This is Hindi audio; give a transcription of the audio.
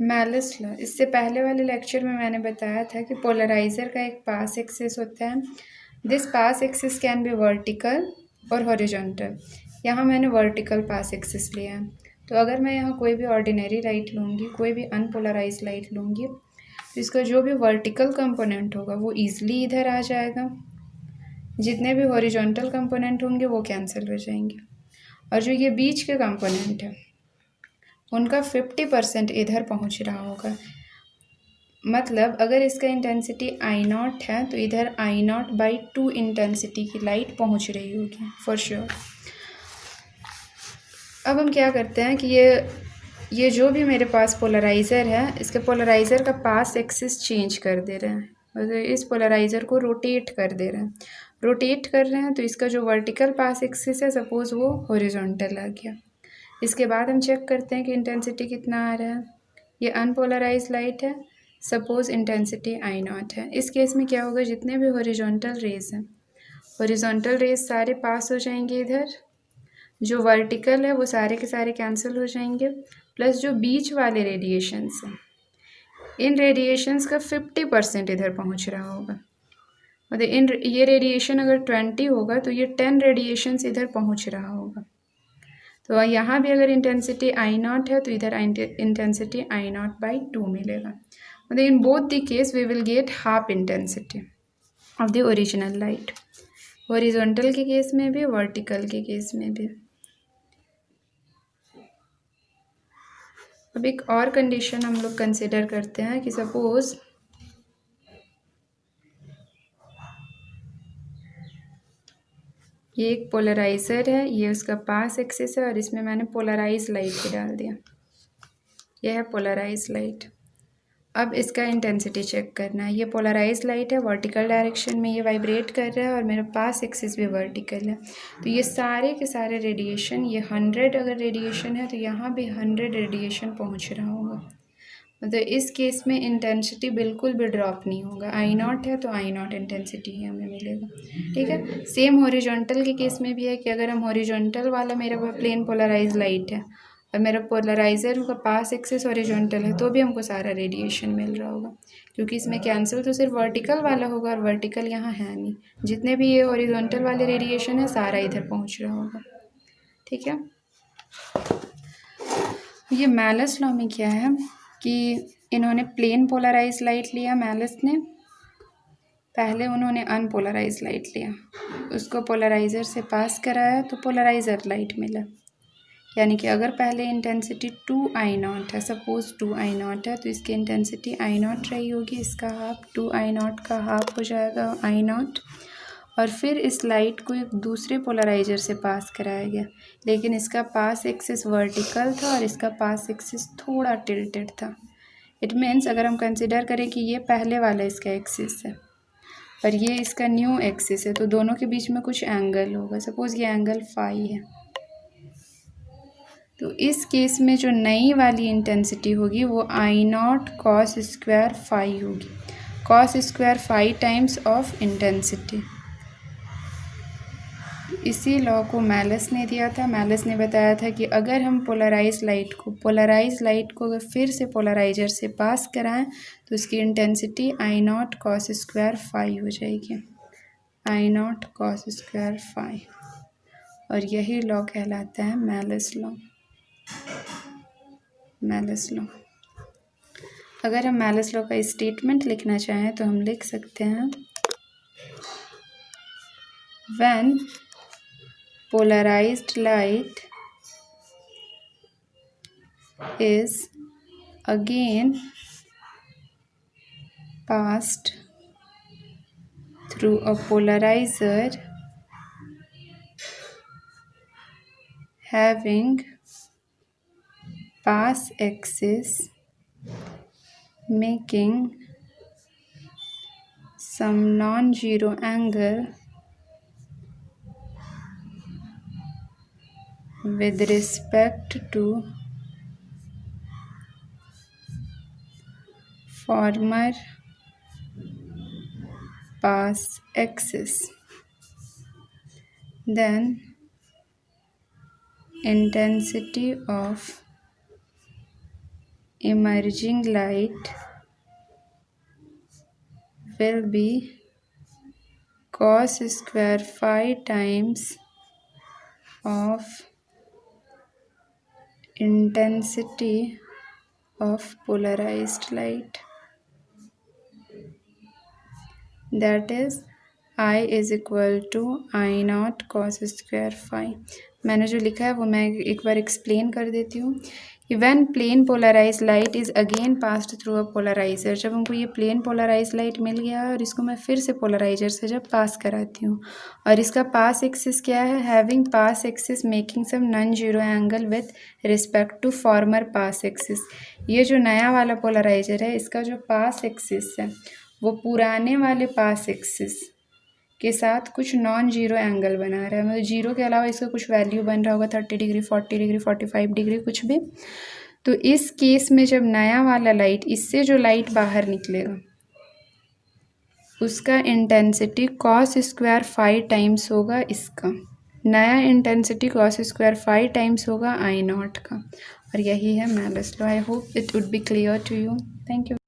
मैलिस लॉ, इससे पहले वाले लेक्चर में मैंने बताया था कि पोलराइज़र का एक पास एक्सिस होता है। This pass axis can be vertical और हॉरिजॉन्टल। यहाँ मैंने वर्टिकल पास एक्सिस लिया है। तो अगर मैं यहाँ कोई भी ऑर्डिनरी लाइट लूँगी, कोई भी अनपोलराइज लाइट लूँगी, तो इसका जो भी वर्टिकल कंपोनेंट होगा वो ईजिली इधर आ जाएगा। जितने भी हॉरिजॉन्टल कंपोनेंट होंगे वो कैंसिल हो जाएंगे, और जो ये बीच के कंपोनेंट है उनका 50% इधर पहुंच रहा होगा। मतलब अगर इसका इंटेंसिटी I0 है तो इधर I0/2 इंटेंसिटी की लाइट पहुंच रही होगी फॉर श्योर। अब हम क्या करते हैं कि ये जो भी मेरे पास पोलराइज़र है, इसके पोलराइज़र का पास एक्सिस चेंज कर दे रहे हैं, मतलब इस पोलराइज़र को रोटेट कर दे रहे हैं। रोटेट कर रहे हैं तो इसका जो वर्टिकल पास एक्सिस है, सपोज़ वो हॉरिजॉन्टल आ गया। इसके बाद हम चेक करते हैं कि इंटेंसिटी कितना आ रहा है। ये अनपोलराइज लाइट है, सपोज़ इंटेंसिटी I0 है। इस केस में क्या होगा, जितने भी हॉरिजॉन्टल रेज हैं, हॉरिजॉन्टल रेज सारे पास हो जाएंगे इधर। जो वर्टिकल है वो सारे के सारे कैंसिल हो जाएंगे, प्लस जो बीच वाले रेडिएशंस हैं, इन रेडिएशंस का 50% इधर पहुंच रहा होगा। मतलब ये रेडिएशन अगर 20 होगा तो ये 10 रेडिएशंस इधर पहुंच रहा होगा। तो यहाँ भी अगर इंटेंसिटी I0 है तो इधर इंटेंसिटी I0/2 मिलेगा। मतलब in both the case we will get half intensity of the original light, horizontal के केस में भी, वर्टिकल के केस में भी। अब एक और कंडीशन हम लोग कंसिडर करते हैं कि सपोज ये एक पोलराइज़र है, ये उसका पास एक्सिस है, और इसमें मैंने पोलराइज लाइट भी डाल दिया। यह है पोलराइज लाइट। अब इसका इंटेंसिटी चेक करना है। ये पोलराइज लाइट है, वर्टिकल डायरेक्शन में ये वाइब्रेट कर रहा है, और मेरे पास एक्सिस भी वर्टिकल है। तो ये सारे के सारे रेडिएशन, ये 100 अगर रेडिएशन है तो यहाँ भी 100 रेडिएशन पहुँच रहा होगा। मतलब इस केस में इंटेंसिटी बिल्कुल भी ड्रॉप नहीं होगा। I0 है तो I0 इंटेंसिटी ही हमें मिलेगा। ठीक है, सेम हॉरिजॉन्टल के केस में भी है कि अगर हम हॉरिजॉन्टल वाला, मेरा प्लेन पोलराइज लाइट है और मेरा पोलराइज़र का पास एक्सिस हॉरिजॉन्टल है, तो भी हमको सारा रेडिएशन मिल रहा होगा, क्योंकि इसमें कैंसिल तो सिर्फ वर्टिकल वाला होगा, और वर्टिकल यहाँ है नहीं। जितने भी ये हॉरिजॉन्टल वाले रेडिएशन है सारा इधर पहुँच रहा होगा। ठीक है, ये मैलिस लॉ में क्या है कि इन्होंने प्लेन पोलराइज लाइट लिया, मैलिस ने पहले उन्होंने अनपोलराइज लाइट लिया, उसको पोलराइज़र से पास कराया तो पोलराइज़र लाइट मिला। यानी कि अगर पहले इंटेंसिटी 2I0 है, सपोज़ 2I0 है, तो इसकी इंटेंसिटी I0 रही होगी, इसका हाफ 2I0 का हाफ हो जाएगा I0, और फिर इस लाइट को एक दूसरे पोलराइज़र से पास कराया गया, लेकिन इसका पास एक्सिस वर्टिकल था और इसका पास एक्सिस थोड़ा टिल्टेड था। इट मीन्स अगर हम कंसिडर करें कि ये पहले वाला इसका एक्सिस है और ये इसका न्यू एक्सिस है, तो दोनों के बीच में कुछ एंगल होगा, सपोज़ ये एंगल फाई है। तो इस केस में जो नई वाली इंटेंसिटी होगी वो I0 cos स्क्वायर फाई होगी, cos square phi times of intensity. इसी लॉ को मैलिस ने दिया था। मैलिस ने बताया था कि अगर हम पोलराइज लाइट को अगर फिर से पोलराइजर से पास कराएं तो उसकी intensity I0 cos square phi हो जाएगी, I0 cos स्क्वायर फाई, और यही लॉ कहलाता है मैलिस लॉ। मैलिस लॉ, अगर हम मैलिस लॉ का स्टेटमेंट लिखना चाहें तो हम लिख सकते हैं, when polarized light is again passed through a polarizer having pass axis making some non-zero angle with respect to former pass axis, then intensity of emerging light will be cos square phi times of intensity of polarized light, that is I is equal to I naught cos square phi. मैंने जो लिखा है वो मैं एक बार एक्सप्लेन कर देती हूँ कि when plane polarise light is again passed through a polariser, जब हमको ये प्लेन पोलराइज लाइट मिल गया और इसको मैं फिर से पोलराइजर से जब पास कराती हूँ और इसका पास एक्सिस क्या है, having pass axis making some non zero angle with respect to former pass axis. ये जो नया वाला पोलराइजर है इसका जो पास एक्सिस है वो पुराने वाले पास एक्सिस के साथ कुछ नॉन जीरो एंगल बना रहा है, मतलब जीरो के अलावा इसका कुछ वैल्यू बन रहा होगा 30 डिग्री 40 डिग्री 45 डिग्री कुछ भी। तो इस केस में जब नया वाला लाइट, इससे जो लाइट बाहर निकलेगा उसका intensity cos square phi times होगा, इसका नया intensity cos square phi times होगा आई नॉट का, और यही है Malus law. I hope it would be clear to you. Thank you.